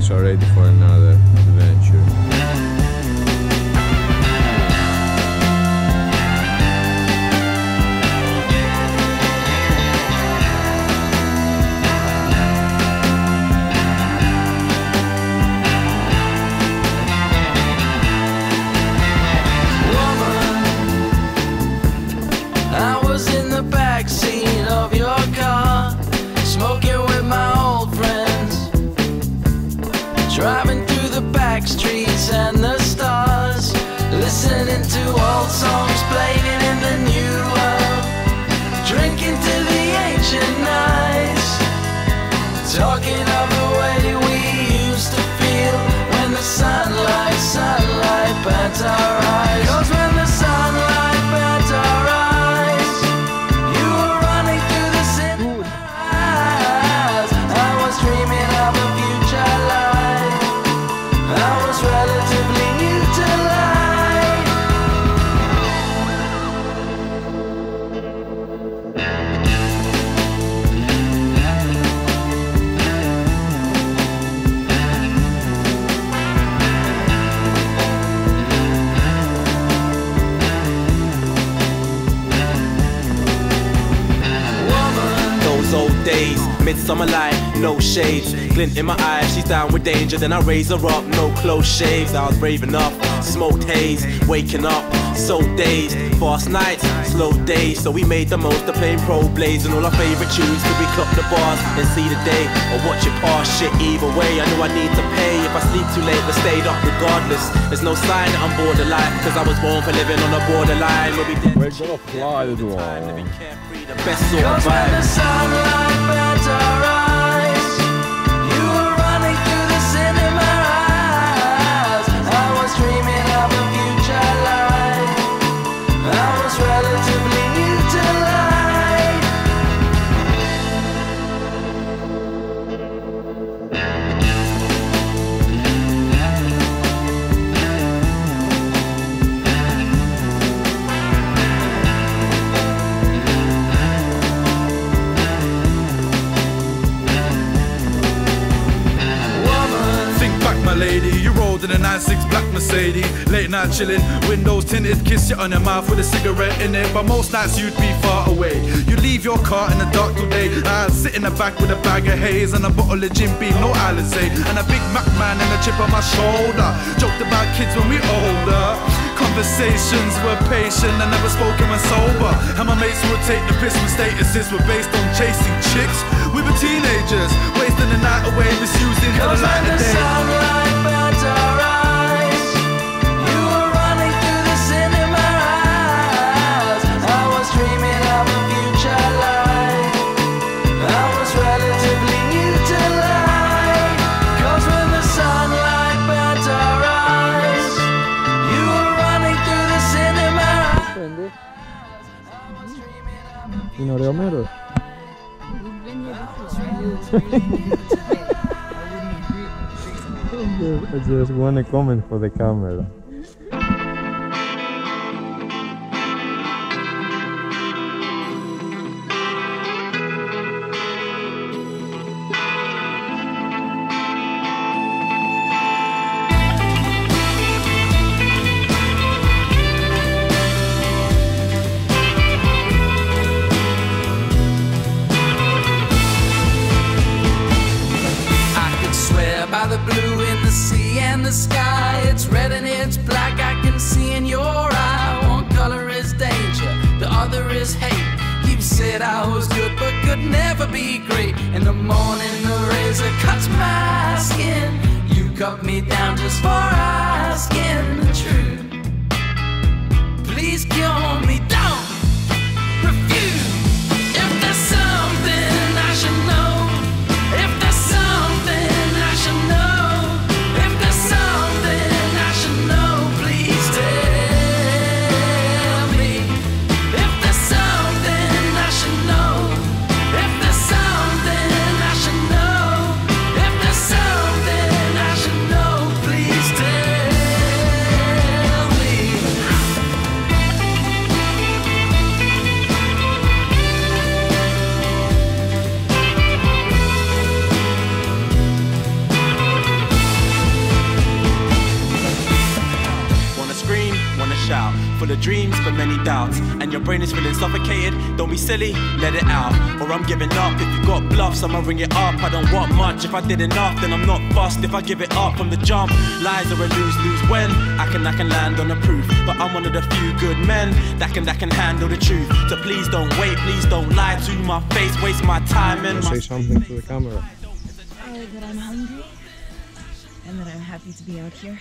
tires are ready for another adventure. Driving through the back streets and the stars, listening to old songs playing in the new world, drinking to the ancient nights, talking of the way we used to feel when the sunlight burnt our eyes. 'Cause when the sunlight burnt our eyes, you were running through the cinema eyes. I was dreaming of a future life. I was relatively new to life. Woman. Those old days, midsummer light, no shades, glint in my eyes. She's down with danger, then I raise her up. No close shaves, I was brave enough. Smoked haze, waking up, so dazed. Fast nights, slow days, so we made the most of playing pro blades and all our favorite tunes. Till we clock the bars and see the day, or watch it pass. Shit, either way, I knew I need to pay. If I sleep too late, but stayed up regardless. There's no sign that I'm borderline, cause I was born for living on the borderline. We'll be dead. We're gonna fly the The best sort of 'Cause when the vibe. sunlight burnt our eyes, you were running through the cinema eyes. I was dreaming of a future life. I was relatively new to life. Lady, you rolled in a 96 black Mercedes, late night chilling, windows tinted, kiss you on your mouth with a cigarette in it. But most nights you'd be far away. You leave your car in the dark today. I'd sit in the back with a bag of haze and a bottle of Jim Beam, no Alizé, and a Big Mac man and a chip on my shoulder. Joked about kids when we older. Conversations were patient and never spoken when sober. And my mates would take the piss when statuses were based on chasing chicks. We were teenagers, wasting the night away, misusing the light of day. Sunlight burnt our eyes. You were running through the cinema eyes. I was dreaming of a future life. I was relatively new to life. 'Cause when the sunlight burnt our eyes, you were running through the cinema eyes. I was dreaming of a future Romero. I just want a comment for the camera. by the blue in the sea and the sky. It's red and it's black, I can see in your eye. One color is danger, the other is hate. You said I was good but could never be great. In the morning the razor cuts my skin. You cut me down just for asking the truth. Please cure me, don't refuse. If there's something I should know, if there's something I should know, if there's something I should know, please tell me. If there's something I should know, if there's something I should know, if there's something I should know, please tell me. full of dreams but many doubts, and your brain is feeling suffocated. Don't be silly, let it out, or I'm giving up. If you got bluffs, I'ma ring it up. I don't want much, if I did enough then I'm not fussed. If I give it up from the jump, lies are a lose-lose. When I can land on the proof, but I'm one of the few good men that can handle the truth. So please don't wait, please don't lie to my face, waste my time and my... Say something to the camera. That I'm hungry and that I'm happy to be out here.